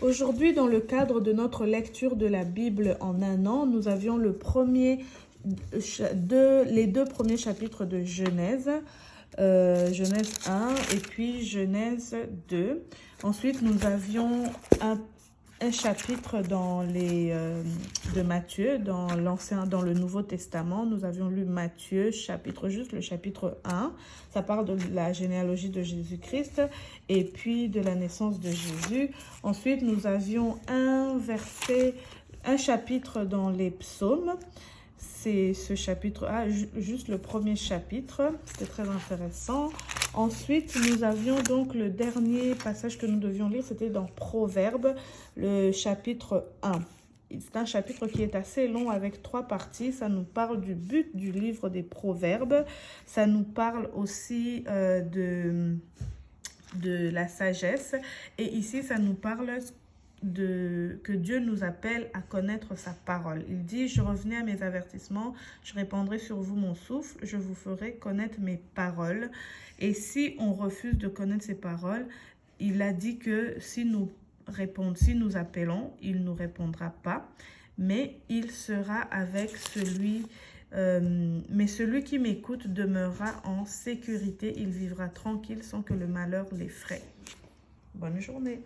Aujourd'hui, dans le cadre de notre lecture de la Bible en un an, nous avions les deux premiers chapitres de Genèse, Genèse 1 et puis Genèse 2. Ensuite, nous avions un chapitre de Matthieu, dans le Nouveau Testament. Nous avions lu Matthieu, juste le chapitre 1. Ça parle de la généalogie de Jésus-Christ et puis de la naissance de Jésus. Ensuite, nous avions un chapitre dans les psaumes. C'est ce chapitre, juste le premier chapitre, c'était très intéressant. Ensuite, nous avions donc le dernier passage que nous devions lire, c'était dans Proverbes, le chapitre 1. C'est un chapitre qui est assez long avec 3 parties. Ça nous parle du but du livre des Proverbes. Ça nous parle aussi de la sagesse. Et ici, ça nous parle que Dieu nous appelle à connaître sa parole. Il dit, je revenais à mes avertissements, je répandrai sur vous mon souffle, je vous ferai connaître mes paroles. Et si on refuse de connaître ses paroles, il a dit que si nous appelons, il ne nous répondra pas, mais il sera avec mais celui qui m'écoute demeurera en sécurité, il vivra tranquille sans que le malheur l'effraie. Bonne journée.